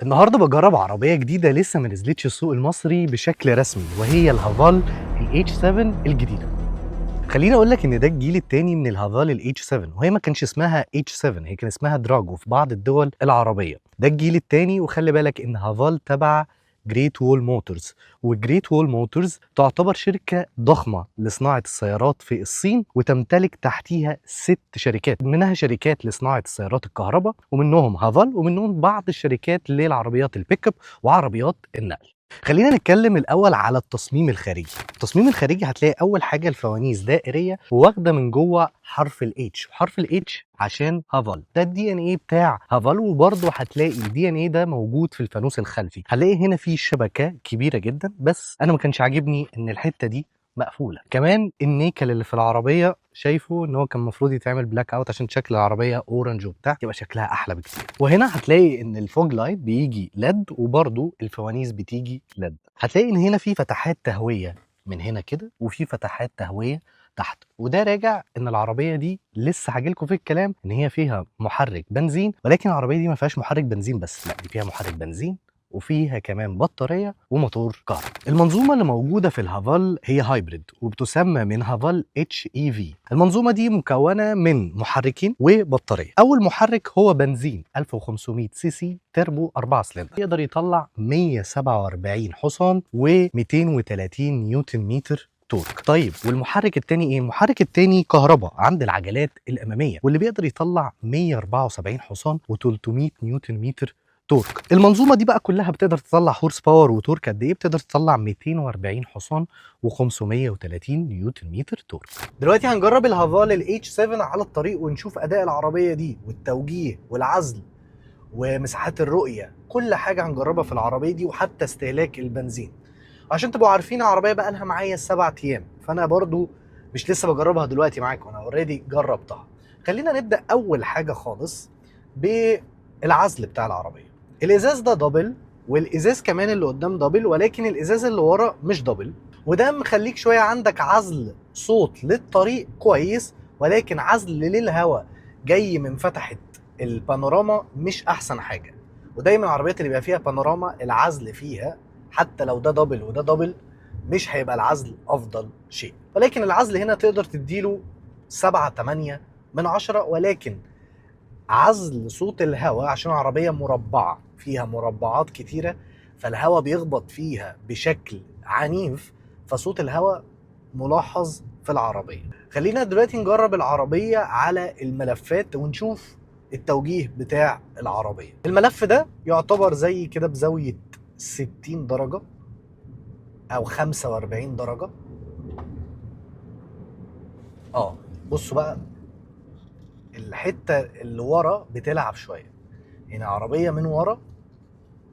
النهارده بجرب عربية جديدة لسه ما نزلتش السوق المصري بشكل رسمي، وهي الهافال الH7 الجديدة. خليني اقول لك ان ده الجيل الثاني من الهافال الH7، وهي ما كانش اسمها H7، هي كان اسمها دراجو في بعض الدول العربية. ده الجيل الثاني، وخلي بالك ان هافال تبع جريت وول موتورز، وجريت وول موتورز تعتبر شركة ضخمة لصناعة السيارات في الصين، وتمتلك تحتيها 6 شركات، منها شركات لصناعة السيارات الكهرباء، ومنهم هافال، ومنهم بعض الشركات للعربيات البيك اب وعربيات النقل. خلينا نتكلم الاول على التصميم الخارجي. التصميم الخارجي هتلاقي اول حاجه الفوانيس دائريه واخده من جوه حرف الاتش، وحرف الاتش عشان هافال، ده الدي ان ايه بتاع هافال. وبرضه هتلاقي الدي ان ايه ده موجود في الفانوس الخلفي. هنلاقي هنا في شبكه كبيره جدا، بس انا ما كانش عاجبني ان الحته دي مقفوله. كمان النيكل اللي في العربيه شايفه ان هو كان المفروض يتعمل بلاك اوت عشان شكل العربيه اورنج وبتاع، يبقى شكلها احلى بكتير. وهنا هتلاقي ان الفوج لايت بيجي ليد، وبرده الفوانيس بتيجي ليد. هتلاقي ان هنا في فتحات تهويه من هنا كده، وفي فتحات تهويه تحت، وده راجع ان العربيه دي لسه هاجيلكوا في الكلام ان هي فيها محرك بنزين، ولكن العربيه دي ما فيهاش محرك بنزين بس، لا دي فيها محرك بنزين وفيها كمان بطاريه وموتور كهرباء. المنظومه اللي موجوده في الهافال هي هايبريد، وبتسمى من هافال HEV. المنظومه دي مكونه من محركين وبطاريه. اول محرك هو بنزين 1500 سي سي تربو 4 سلندر، يقدر يطلع 147 حصان و230 نيوتن متر تورك. طيب والمحرك التاني ايه؟ المحرك التاني كهرباء عند العجلات الاماميه، واللي بيقدر يطلع 174 حصان و300 نيوتن متر تورك. المنظومه دي بقى كلها بتقدر تطلع هورس باور وتورك قد ايه؟ بتقدر تطلع 240 حصان و530 نيوتن متر تورك. دلوقتي هنجرب الهافال الاتش 7 على الطريق ونشوف اداء العربيه دي والتوجيه والعزل ومساحات الرؤيه، كل حاجه هنجربها في العربيه دي، وحتى استهلاك البنزين. عشان تبقوا عارفين العربيه بقى لها معايا 7 ايام، فانا برضو مش لسه بجربها دلوقتي معاكم، انا اوريدي جربتها. خلينا نبدا اول حاجه خالص بالعزل بتاع العربيه. الازاز ده دبل، والازاز كمان اللي قدام دبل، ولكن الازاز اللي ورا مش دبل، وده مخليك شويه عندك عزل صوت للطريق كويس، ولكن عزل للهواء جاي من فتحه البانوراما مش احسن حاجه. ودايما العربيات اللي بيبقى فيها بانوراما العزل فيها حتى لو ده دبل وده دبل مش هيبقى العزل افضل شيء، ولكن العزل هنا تقدر تديله 7-8 من 10. ولكن عزل صوت الهواء عشان عربية مربعة فيها مربعات كتيرة، فالهواء بيخبط فيها بشكل عنيف، فصوت الهواء ملاحظ في العربية. خلينا دلوقتي نجرب العربية على الملفات ونشوف التوجيه بتاع العربية. الملف ده يعتبر زي كده بزاوية 60 درجة أو 45 درجة. بصوا بقى الحتة اللي ورا بتلعب شوية، يعني عربية من ورا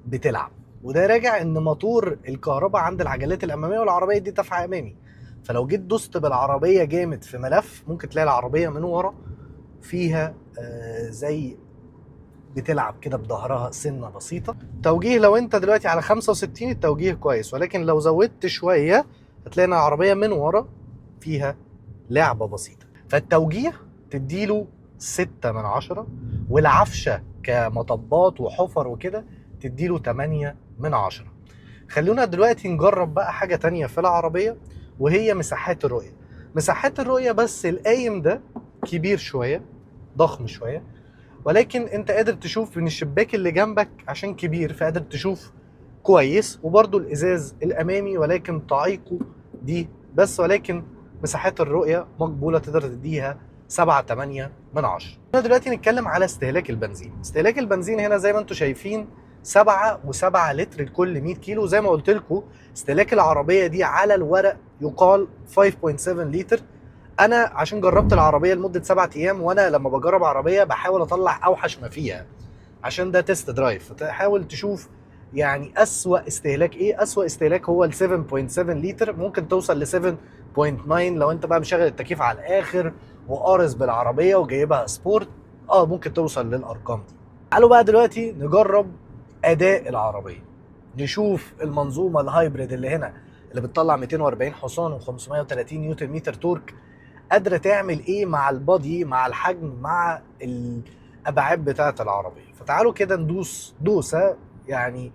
بتلعب، وده راجع ان موتور الكهرباء عند العجلات الاماميه، والعربيه دي دفع امامي، فلو جيت دوست بالعربيه جامد في ملف ممكن تلاقي العربيه من ورا فيها زي بتلعب كده بظهرها سنه بسيطه. توجيه لو انت دلوقتي على 65 التوجيه كويس، ولكن لو زودت شويه هتلاقي ان العربيه من ورا فيها لعبه بسيطه، فالتوجيه تديله 6 من 10، والعفشه كمطبات وحفر وكده تديله 8 من 10. خلونا دلوقتي نجرب بقى حاجة تانية في العربية، وهي مساحات الرؤية. مساحات الرؤية بس القايم ده كبير شوية، ضخم شوية، ولكن انت قادر تشوف من الشباك اللي جنبك عشان كبير فقادر تشوف كويس، وبرضو الازاز الامامي ولكن تعيقه دي بس، ولكن مساحات الرؤية مقبولة تقدر تديها 7-8 من 10. هنا دلوقتي نتكلم على استهلاك البنزين. استهلاك البنزين هنا زي ما انتم شايفين 7.7 لتر لكل 100 كيلو. زي ما قلت لكم استهلاك العربية دي على الورق يقال 5.7 لتر. انا عشان جربت العربيه لمده 7 ايام، وانا لما بجرب عربيه بحاول اطلع اوحش ما فيها عشان ده تيست درايف، فتحاول تشوف يعني اسوأ استهلاك ايه. اسوأ استهلاك هو ال 7.7 لتر، ممكن توصل ل 7.9 لو انت بقى مشغل التكييف على الاخر وقارص بالعربيه وجايبها سبورت، ممكن توصل للارقام دي. تعالوا بقى دلوقتي نجرب اداء العربيه، نشوف المنظومه الهايبريد اللي هنا اللي بتطلع 240 حصان و530 نيوتن متر تورك قادره تعمل ايه مع البادي، مع الحجم، مع الابعاد بتاعه العربيه. فتعالوا كده ندوس دوسه يعني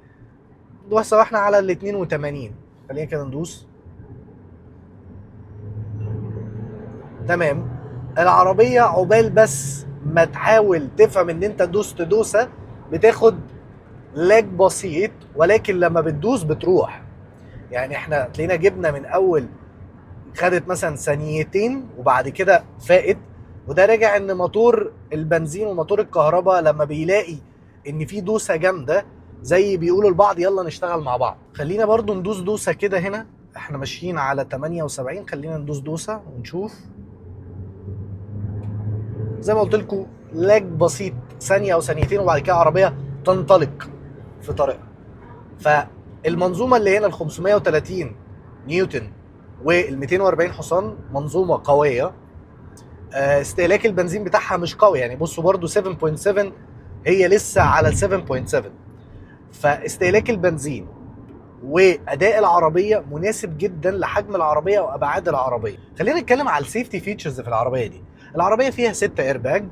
دوسه واحنا على ال 82. خلينا كده ندوس. تمام. العربيه عقبال بس ما تحاول تفهم ان انت دوست دوسه بتاخد لاج بسيط، ولكن لما بتدوس بتروح. يعني احنا تلاقينا جبنا من اول خدت مثلا ثانيتين وبعد كده فائت، وده راجع ان موتور البنزين وموتور الكهرباء لما بيلاقي ان في دوسه جامده زي بيقولوا البعض يلا نشتغل مع بعض. خلينا برضو ندوس دوسه كده. هنا احنا ماشيين على 78، خلينا ندوس دوسه ونشوف. زي ما قلت لكم لاج بسيط، ثانيه او ثانيتين وبعد كده عربيه تنطلق في طريقها. فالمنظومه اللي هنا ال 530 نيوتن وال 240 حصان منظومه قويه. استهلاك البنزين بتاعها مش قوي، يعني بصوا برضو 7.7 هي لسه على ال 7.7. فاستهلاك البنزين واداء العربيه مناسب جدا لحجم العربيه وابعاد العربيه. خلينا نتكلم على السيفتي فيتشرز في العربيه دي. العربيه فيها 6 ايرباج،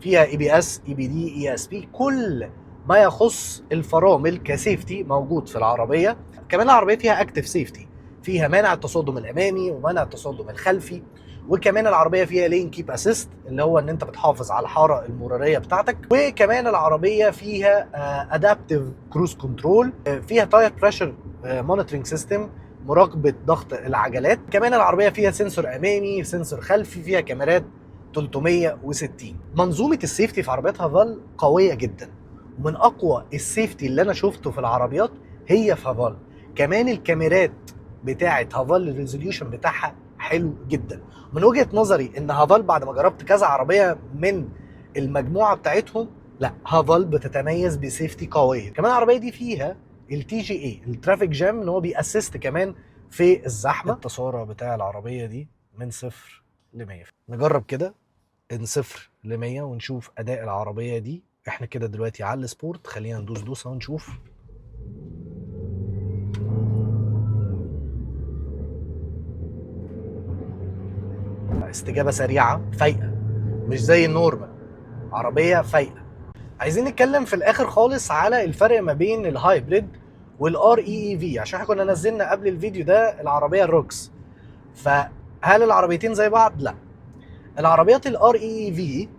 فيها اي بي اس، اي بي دي، اي اس بي، كل ما يخص الفرامل كسيفتي موجود في العربيه. كمان العربيه فيها اكتف سيفتي، فيها مانع التصادم الامامي ومانع التصادم الخلفي. وكمان العربيه فيها لين كيب اسيست اللي هو ان انت بتحافظ على الحاره المروريه بتاعتك. وكمان العربيه فيها ادابتيف كروز كنترول، فيها تاير بريشر مونيتورنج سيستم، مراقبه ضغط العجلات. كمان العربيه فيها سنسور امامي، سنسور خلفي، فيها كاميرات 360. منظومه السيفتي في عربيات هافال قويه جدا، ومن اقوى السيفتي اللي انا شفته في العربيات هي في هافال. كمان الكاميرات بتاعه هافال الريزوليوشن بتاعها حلو جدا. من وجهه نظري ان هافال بعد ما جربت كذا عربيه من المجموعه بتاعتهم، لا هافال بتتميز بسيفتي قويه. كمان العربيه دي فيها التي جي اي الترافيك جام اللي هو بيأسست كمان في الزحمه. التسارع بتاع العربيه دي من 0 ل 100. نجرب كده من 0 ل 100 ونشوف اداء العربيه دي. احنا كده دلوقتي على السبورت، خلينا ندوس دوسه ونشوف. استجابه سريعه فايقه، مش زي النورمال، عربيه فايقه. عايزين نتكلم في الاخر خالص على الفرق ما بين الهايبريد والار اي اي في، عشان احنا كنا نزلنا قبل الفيديو ده العربيه الروكس. فهل العربيتين زي بعض؟ لا. العربيات الار اي اي في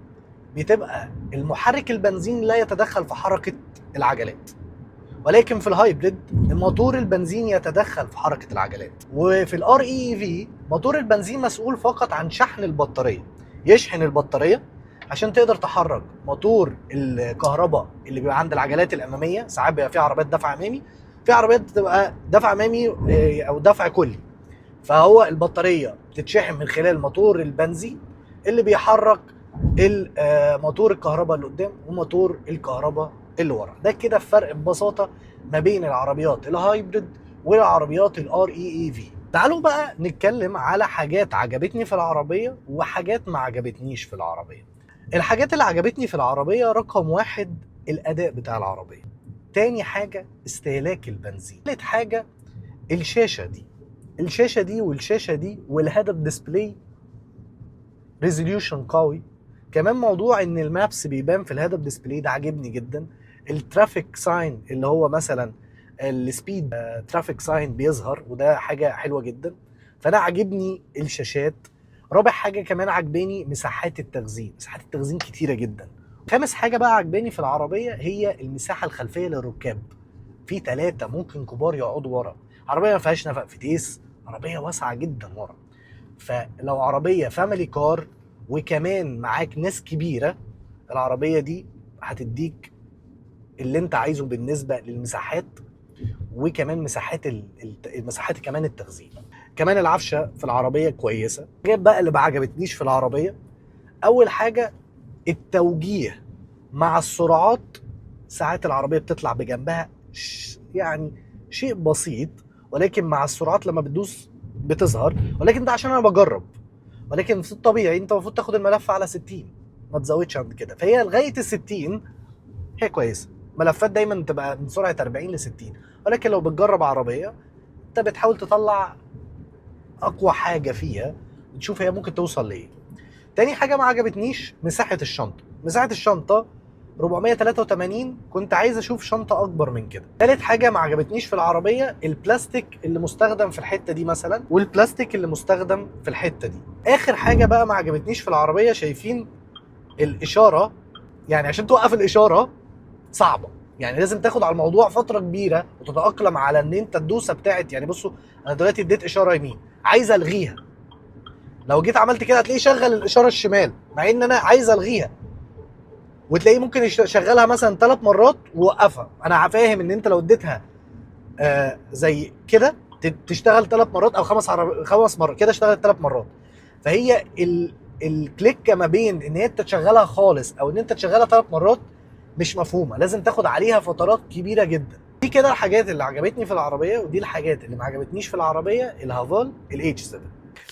بتبقى المحرك البنزين لا يتدخل في حركه العجلات، ولكن في الهايبريد الموتور البنزين يتدخل في حركه العجلات. وفي الار اي في موتور البنزين مسؤول فقط عن شحن البطاريه، يشحن البطاريه عشان تقدر تحرك موتور الكهرباء اللي بيبقى عند العجلات الاماميه. ساعات بيبقى في عربيات دفع امامي، في عربيات بتبقى دفع امامي او دفع كلي. فهو البطاريه بتتشحن من خلال موتور البنزين اللي بيحرك موتور الكهرباء اللي قدام وموتور الكهرباء اللي ورا. ده كده الفرق ببساطه ما بين العربيات الهايبريد والعربيات الار اي اي في. تعالوا بقى نتكلم على حاجات عجبتني في العربيه وحاجات ما عجبتنيش في العربيه. الحاجات اللي عجبتني في العربيه رقم 1 الاداء بتاع العربيه، تاني حاجه استهلاك البنزين، تالت حاجه الشاشه دي والشاشه دي والهيد اب ديسبلاي ريزوليوشن قوي. كمان موضوع ان المابس بيبان في الهيد اب ديسبلاي ده عاجبني جدا. الترافيك ساين اللي هو مثلا السبيد ترافيك ساين بيظهر، وده حاجه حلوه جدا. فانا عاجبني الشاشات. رابع حاجه كمان عجباني مساحات التخزين، مساحات التخزين كتيره جدا. خامس حاجه بقى عجباني في العربيه هي المساحه الخلفيه للركاب، في 3 ممكن كبار يقعدوا ورا. عربيه ما فيهاش نفق فتيس، عربيه واسعه جدا ورا. فلو عربيه فاميلي كار وكمان معاك ناس كبيره، العربيه دي هتديك اللي انت عايزه بالنسبه للمساحات، وكمان مساحات كمان التخزين. كمان العفشه في العربيه كويسه. الحاجات بقى اللي ما عجبتنيش في العربيه، اول حاجه التوجيه مع السرعات. ساعات العربيه بتطلع بجنبها يعني شيء بسيط، ولكن مع السرعات لما بتدوس بتظهر. ولكن ده عشان انا بجرب، ولكن في الطبيعي انت المفروض تاخد الملف على 60، ما تزودش عن كده. فهي لغايه ال 60 هي كويسه. ملفات دايما تبقى من سرعه 40 ل 60، ولكن لو بتجرب عربيه انت بتحاول تطلع اقوى حاجه فيها، تشوف هي ممكن توصل لايه. تاني حاجه ما عجبتنيش مساحه الشنطه. مساحه الشنطه 483 كنت عايز اشوف شنطه اكبر من كده. ثالث حاجه ما عجبتنيش في العربيه البلاستيك اللي مستخدم في الحته دي مثلا، والبلاستيك اللي مستخدم في الحته دي. اخر حاجه بقى ما عجبتنيش في العربيه، شايفين الاشاره؟ يعني عشان توقف الاشاره صعبه، يعني لازم تاخد على الموضوع فتره كبيره وتتاقلم على ان انت الدوسه بتاعت، يعني بصوا انا دلوقتي اديت اشاره يمين عايز الغيها، لو جيت عملت كده هتلاقيه شغل الاشاره الشمال مع ان انا عايز الغيها، وتلاقيه ممكن يشغلها مثلا 3 مرات ووقفها. انا فاهم ان انت لو اديتها زي كده تشتغل 3 مرات او 5 مرات كده، اشتغلت 3 مرات. فهي الكليكه ما بين ان انت تشغلها خالص او ان انت تشغلها 3 مرات مش مفهومه، لازم تاخد عليها فترات كبيره جدا. دي كده الحاجات اللي عجبتني في العربيه، ودي الحاجات اللي ما عجبتنيش في العربيه الهافال الاتش 7.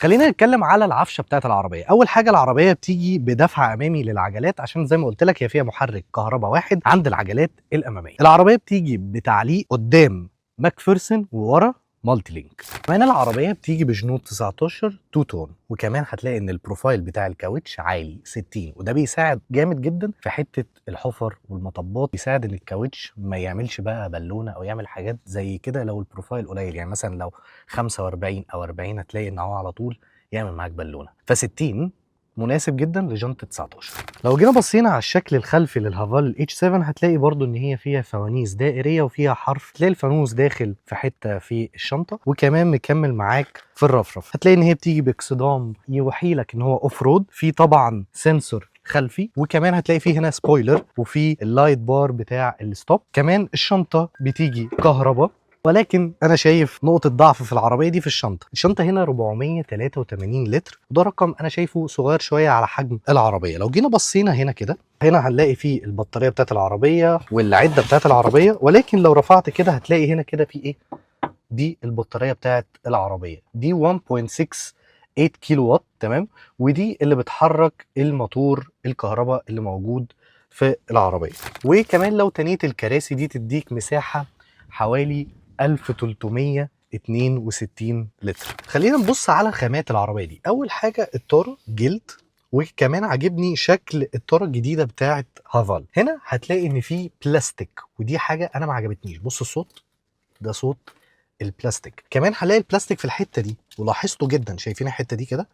خلينا نتكلم على العفشه بتاعت العربيه. اول حاجه العربيه بتيجي بدفع امامي للعجلات، عشان زي ما قلت لك هي فيها محرك كهرباء واحد عند العجلات الاماميه. العربيه بتيجي بتعليق قدام ماكفيرسون وورا مالتي لينك. كمان العربيه بتيجي بجنود 19 تو تون، وكمان هتلاقي ان البروفايل بتاع الكاوتش عالي 60، وده بيساعد جامد جدا في حته الحفر والمطبات، بيساعد ان الكاوتش ما يعملش بقى بالونه او يعمل حاجات زي كده لو البروفايل قليل. يعني مثلا لو 45 او 40 هتلاقي ان هو على طول يعمل معاك بالونه، ف60 مناسب جدا لجنطه 19. لو جينا بصينا على الشكل الخلفي للهافال الاتش 7 هتلاقي برضو ان هي فيها فوانيس دائريه وفيها حرف، تلاقي الفانوس داخل في حته في الشنطه، وكمان مكمل معاك في الرفرف. هتلاقي ان هي بتيجي باكسدام يوحي لك ان هو اوف رود، في طبعا سنسور خلفي، وكمان هتلاقي فيه هنا سبويلر وفي اللايت بار بتاع الستوب. كمان الشنطه بتيجي كهرباء، ولكن انا شايف نقطه ضعف في العربيه دي في الشنطه هنا 483 لتر، وده رقم انا شايفه صغير شويه على حجم العربيه. لو جينا بصينا هنا كده، هنا هنلاقي فيه البطاريه بتاعت العربيه والعده بتاعت العربيه، ولكن لو رفعت كده هتلاقي هنا كده في ايه؟ دي البطاريه بتاعت العربيه دي 1.68 كيلو وات، تمام؟ ودي اللي بتحرك الموتور الكهرباء اللي موجود في العربيه. وكمان لو تنيت الكراسي دي تديك مساحه حوالي 1362 لتر. خلينا نبص على خامات العربيه دي. اول حاجه الطاره جلد، وكمان عاجبني شكل الطاره الجديده بتاعت هافال. هنا هتلاقي ان في بلاستيك، ودي حاجه انا ما عجبتنيش. بص الصوت ده صوت البلاستيك. كمان هلاقي البلاستيك في الحته دي، ولاحظته جدا، شايفين الحته دي كده؟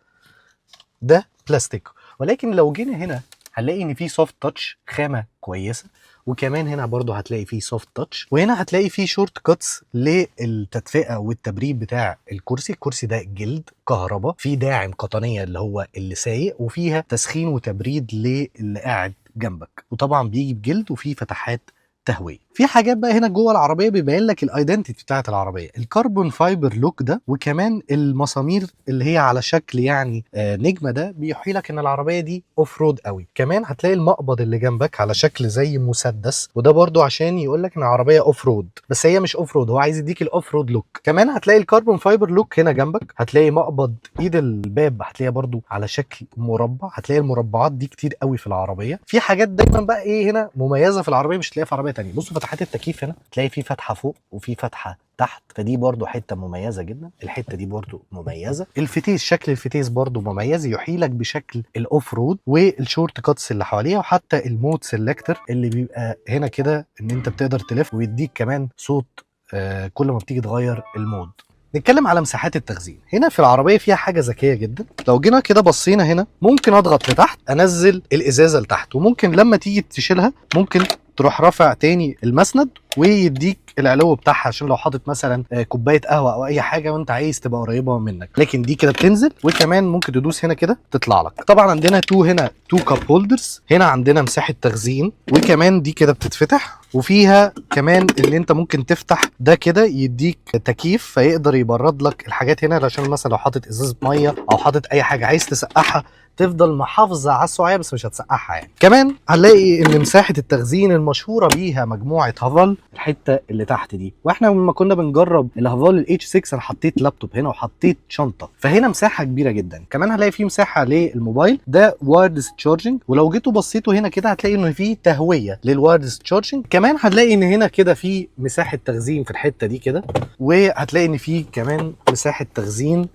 ده بلاستيك. ولكن لو جينا هنا هنلاقي ان في سوفت تاتش، خامه كويسه، وكمان هنا برضو هتلاقي فيه سوفت تاتش، وهنا هتلاقي فيه شورت كاتس للتدفئه والتبريد بتاع الكرسي. الكرسي ده جلد كهرباء، فيه داعم قطنيه اللي هو اللي سايق، وفيها تسخين وتبريد للي قاعد جنبك، وطبعا بيجي بجلد وفيه فتحات تهويه. في حاجات بقى هنا جوه العربيه بيبين لك الايدنتيتي بتاعت العربيه، الكربون فايبر لوك ده، وكمان المسامير اللي هي على شكل يعني نجمه، ده بيوحي لك ان العربيه دي اوف رود قوي. كمان هتلاقي المقبض اللي جنبك على شكل زي مسدس، وده برضو عشان يقول لك ان العربيه اوف رود، بس هي مش اوف رود، هو عايز يديك الاوف رود لوك. كمان هتلاقي الكربون فايبر لوك هنا جنبك، هتلاقي مقبض ايد الباب هتلاقيها برضو على شكل مربع، هتلاقي المربعات دي كتير قوي في العربيه. في حاجات دايما بقى ايه هنا مميزه في العربيه مش هتلاقيها في عربيه ثانيه. بصوا فتحات التكييف هنا تلاقي في فتحه فوق وفي فتحه تحت، فدي برضو حته مميزه جدا. الحته دي برضو مميزه. الفتيس، شكل الفتيس برضو مميز، يحيي لك بشكل الاوف رود، والشورت كاتس اللي حواليها، وحتى المود سيلكتور اللي بيبقى هنا كده ان انت بتقدر تلف، ويديك كمان صوت كل ما بتيجي تغير المود. نتكلم على مساحات التخزين. هنا في العربيه فيها حاجه ذكيه جدا. لو جينا كده بصينا هنا ممكن اضغط لتحت انزل الازازه لتحت، وممكن لما تيجي تشيلها ممكن تروح رافع تاني المسند ويديك العلو بتاعها، عشان لو حاطط مثلا كوبايه قهوه او اي حاجه وانت عايز تبقى قريبه منك. لكن دي كده بتنزل، وكمان ممكن تدوس هنا كده تطلع لك. طبعا عندنا هنا تو كاب هولدرز، هنا عندنا مساحه تخزين، وكمان دي كده بتتفتح، وفيها كمان اللي انت ممكن تفتح ده كده يديك تكييف فيقدر يبرد لك الحاجات هنا، عشان مثلا لو حاطط ازازه ميه او حاطط اي حاجه عايز تسقعها تفضل محافظه على السعيه بس مش هتسقعها يعني. كمان هنلاقي ان مساحه التخزين المشهوره بيها مجموعه هافال الحته اللي تحت دي، واحنا لما كنا بنجرب الهافال الاتش 6 انا حطيت لابتوب هنا وحطيت شنطه، فهنا مساحه كبيره جدا. كمان هنلاقي فيه مساحه للموبايل ده وايرلس تشارجنج، ولو جيتوا بصيتوا هنا كده هتلاقي انه فيه تهويه للوايرلس تشارجنج. كمان هتلاقي ان هنا كده في مساحه تخزين في الحته دي كده، وهتلاقي ان فيه كمان مساحه تخزين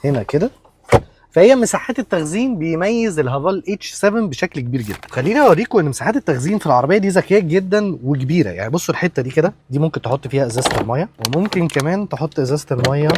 هنا كده فهي مساحات التخزين بيميز الهافال H7 بشكل كبير جدا. خليني اوريكم ان مساحات التخزين في العربيه دي ذكيه جدا وكبيره. يعني بصوا الحته دي كده، دي ممكن تحط فيها ازازه الميه، وممكن كمان تحط ازازه الميه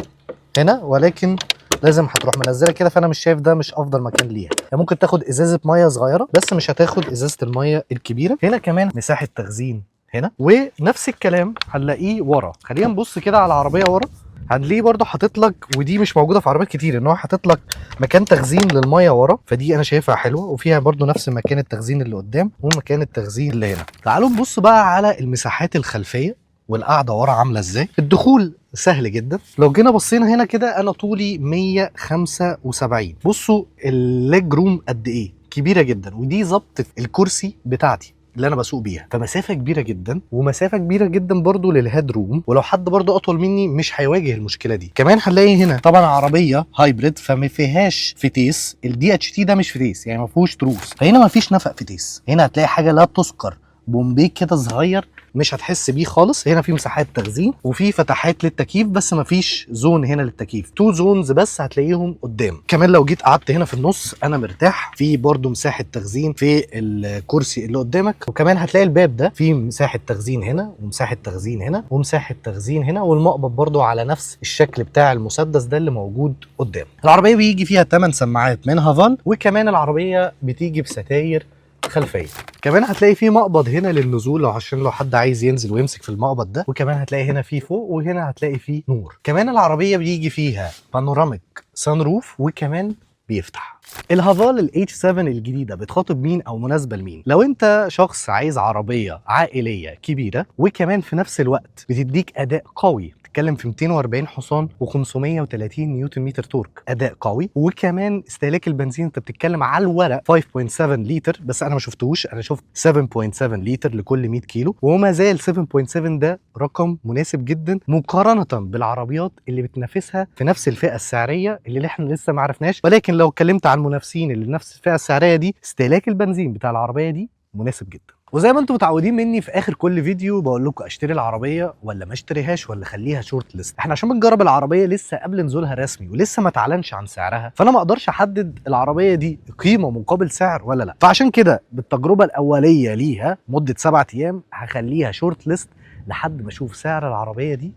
هنا، ولكن لازم هتروح منزله كده، فانا مش شايف ده مش افضل مكان ليها. يعني ممكن تاخد ازازه ميه صغيره بس مش هتاخد ازازه الميه الكبيره. هنا كمان مساحه تخزين هنا، ونفس الكلام هنلاقيه ورا. خلينا نبص كده على العربيه ورا، هنلاقيه برضه حاطط لك، ودي مش موجوده في عربيات كتير، ان هو حاطط لك مكان تخزين للميه ورا، فدي انا شايفها حلوه، وفيها برضه نفس مكان التخزين اللي قدام ومكان التخزين اللي هنا. تعالوا نبص بقى على المساحات الخلفيه والقعده ورا عامله ازاي. الدخول سهل جدا. لو جينا بصينا هنا كده، انا طولي 175. بصوا الليج روم قد ايه، كبيره جدا، ودي ظبط الكرسي بتاعتي اللي انا بسوق بيها، فمسافه كبيره جدا، ومسافه كبيره جدا برضو للهيد روم، ولو حد برضو اطول مني مش هيواجه المشكله دي. كمان هنلاقي هنا طبعا عربيه هايبريد، فما فيهاش فتيس. الدي اتش تي ده مش فتيس، يعني ما فيهوش تروس، فهنا ما فيش نفق فتيس. هنا هتلاقي حاجه لا تذكر، بومبيك كده صغير مش هتحس بيه خالص. هنا في مساحات تخزين وفي فتحات للتكييف، بس مفيش زون هنا للتكييف، 2 زونز بس هتلاقيهم قدام. كمان لو جيت قعدت هنا في النص انا مرتاح، في برضو مساحه تخزين في الكرسي اللي قدامك، وكمان هتلاقي الباب ده فيه مساحه تخزين هنا ومساحه تخزين هنا ومساحه تخزين هنا، والمقبض برضو على نفس الشكل بتاع المسدس ده اللي موجود قدام. العربيه بيجي فيها 8 سماعات من هافال، وكمان العربيه بتيجي بستاير خلفيه. كمان هتلاقي فيه مقبض هنا للنزول، عشان لو حد عايز ينزل ويمسك في المقبض ده، وكمان هتلاقي هنا فيه فوق، وهنا هتلاقي فيه نور. كمان العربيه بيجي فيها بانوراميك سان روف، وكمان بيفتح. الهافال الاتش 7 الجديده بتخاطب مين او مناسبه لمين؟ لو انت شخص عايز عربيه عائليه كبيره، وكمان في نفس الوقت بتديك اداء قوي، بتتكلم في 240 حصان و530 نيوتن متر تورك، اداء قوي، وكمان استهلاك البنزين انت بتتكلم على الورق 5.7 لتر، بس انا ما شفتهوش، انا شفت 7.7 لتر لكل 100 كيلو، وما زال 7.7 ده رقم مناسب جدا مقارنه بالعربيات اللي بتنافسها في نفس الفئه السعريه اللي احنا لسه ما عرفناش. ولكن لو اتكلمت عن المنافسين اللي نفس الفئه السعريه دي، استهلاك البنزين بتاع العربيه دي مناسب جدا. وزي ما انتم متعودين مني في اخر كل فيديو بقول لكم اشتري العربيه ولا ما اشتريهاش ولا خليها شورت ليست. احنا عشان بنجرب العربيه لسه قبل نزولها رسمي ولسه ما تعلنش عن سعرها، فانا ما اقدرش احدد العربيه دي قيمه مقابل سعر ولا لا. فعشان كده بالتجربه الاوليه ليها مده 7 ايام هخليها شورت ليست لحد ما اشوف سعر العربيه دي